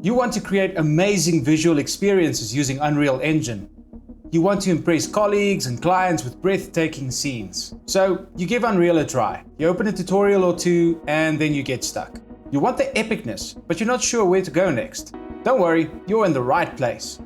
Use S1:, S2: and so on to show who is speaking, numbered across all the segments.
S1: You want to create amazing visual experiences using Unreal Engine. You want to impress colleagues and clients with breathtaking scenes. So you give Unreal a try. You open a tutorial or two and then you get stuck. You want the epicness, but you're not sure where to go next. Don't worry, you're in the right place.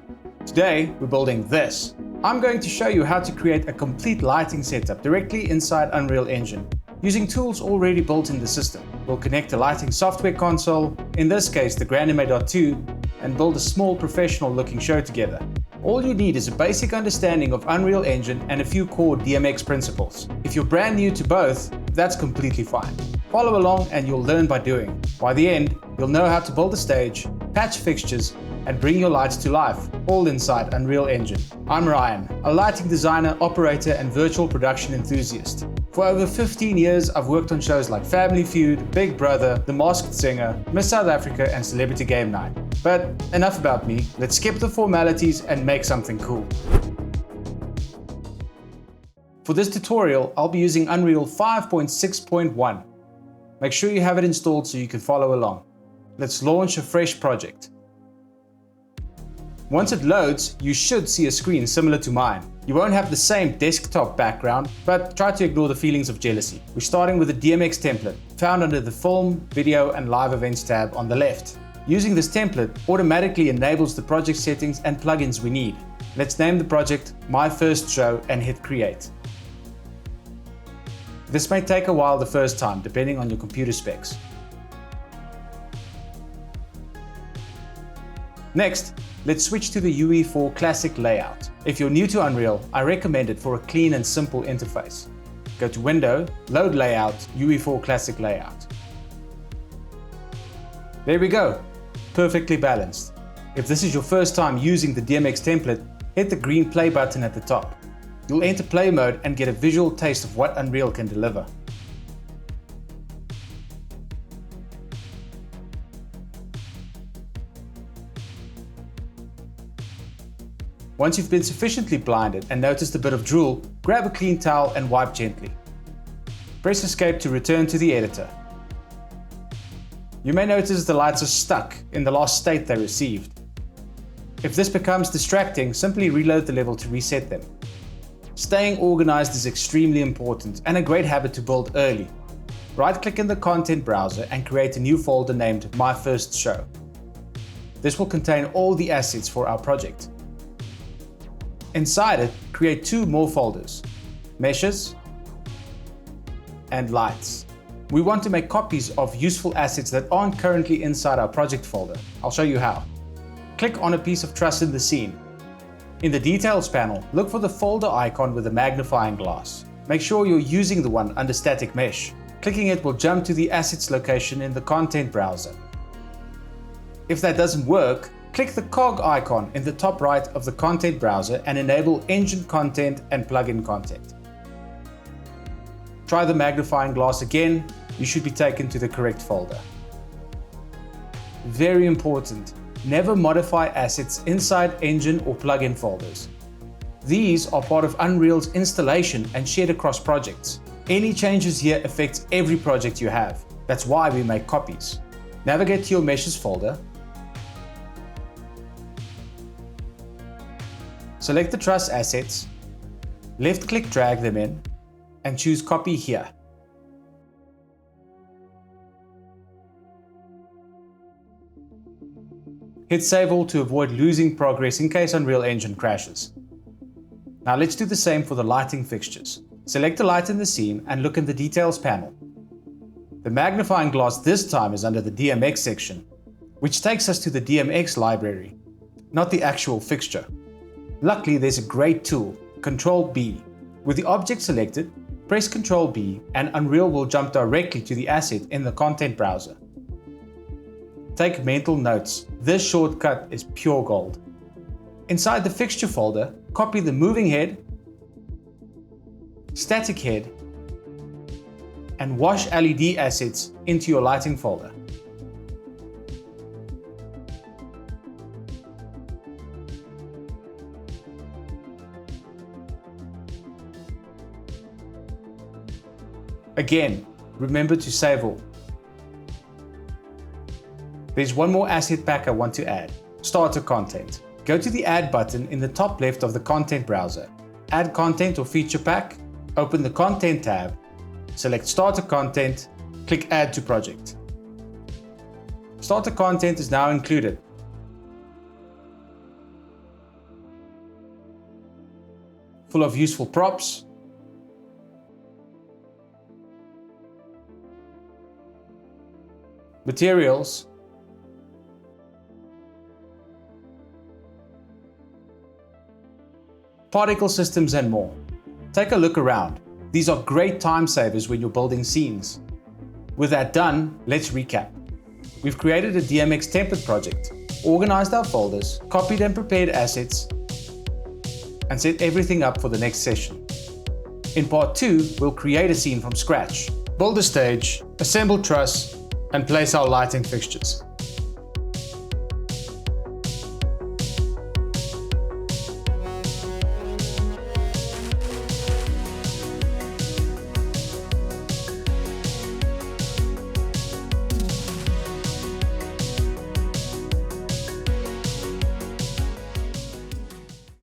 S1: Today, we're building this. I'm going to show you how to create a complete lighting setup directly inside Unreal Engine, using tools already built in the system. We'll connect a lighting software console, in this case the Granime.2, and build a small professional looking show together. All you need is a basic understanding of Unreal Engine and a few core DMX principles. If you're brand new to both, that's completely fine. Follow along and you'll learn by doing. By the end, you'll know how to build a stage, patch fixtures, and bring your lights to life, all inside Unreal Engine. I'm Ryan, a lighting designer, operator, and virtual production enthusiast. For over 15 years, I've worked on shows like Family Feud, Big Brother, The Masked Singer, Miss South Africa, and Celebrity Game Night. But enough about me, let's skip the formalities and make something cool. For this tutorial, I'll be using Unreal 5.6.1. Make sure you have it installed so you can follow along. Let's launch a fresh project. Once it loads, you should see a screen similar to mine. You won't have the same desktop background, but try to ignore the feelings of jealousy. We're starting with a DMX template, found under the Film, Video, and Live Events tab on the left. Using this template automatically enables the project settings and plugins we need. Let's name the project My First Show and hit Create. This may take a while the first time, depending on your computer specs. Next, let's switch to the UE4 Classic layout. If you're new to Unreal, I recommend it for a clean and simple interface. Go to Window, Load Layout, UE4 Classic Layout. There we go, perfectly balanced. If this is your first time using the DMX template, hit the green play button at the top. You'll enter play mode and get a visual taste of what Unreal can deliver. Once you've been sufficiently blinded and noticed a bit of drool, grab a clean towel and wipe gently. Press Escape to return to the editor. You may notice the lights are stuck in the last state they received. If this becomes distracting, simply reload the level to reset them. Staying organized is extremely important and a great habit to build early. Right-click in the content browser and create a new folder named My First Show. This will contain all the assets for our project. Inside it, create two more folders, Meshes and Lights. We want to make copies of useful assets that aren't currently inside our project folder. I'll show you how. Click on a piece of truss in the scene. In the Details panel, look for the folder icon with a magnifying glass. Make sure you're using the one under Static Mesh. Clicking it will jump to the assets location in the content browser. If that doesn't work, click the cog icon in the top right of the content browser and enable engine content and plugin content. Try the magnifying glass again, you should be taken to the correct folder. Very important, never modify assets inside engine or plugin folders. These are part of Unreal's installation and shared across projects. Any changes here affect every project you have. That's why we make copies. Navigate to your Meshes folder. Select the truss assets, left-click drag them in, and choose Copy here. Hit Save All to avoid losing progress in case Unreal Engine crashes. Now let's do the same for the lighting fixtures. Select a light in the scene and look in the Details panel. The magnifying glass this time is under the DMX section, which takes us to the DMX library, not the actual fixture. Luckily, there's a great tool, Ctrl-B. With the object selected, press Ctrl-B and Unreal will jump directly to the asset in the content browser. Take mental notes, this shortcut is pure gold. Inside the fixture folder, copy the moving head, static head, and wash LED assets into your lighting folder. Again, remember to save all. There's one more asset pack I want to add, starter content. Go to the Add button in the top left of the content browser. Add content or feature pack, open the Content tab, select Starter Content, click Add to Project. Starter content is now included. Full of useful props, materials, particle systems and more. Take a look around. These are great time savers when you're building scenes. With that done, let's recap. We've created a DMX template project, organized our folders, copied and prepared assets, and set everything up for the next session. In part 2, we'll create a scene from scratch, build a stage, assemble truss, and place our lighting fixtures.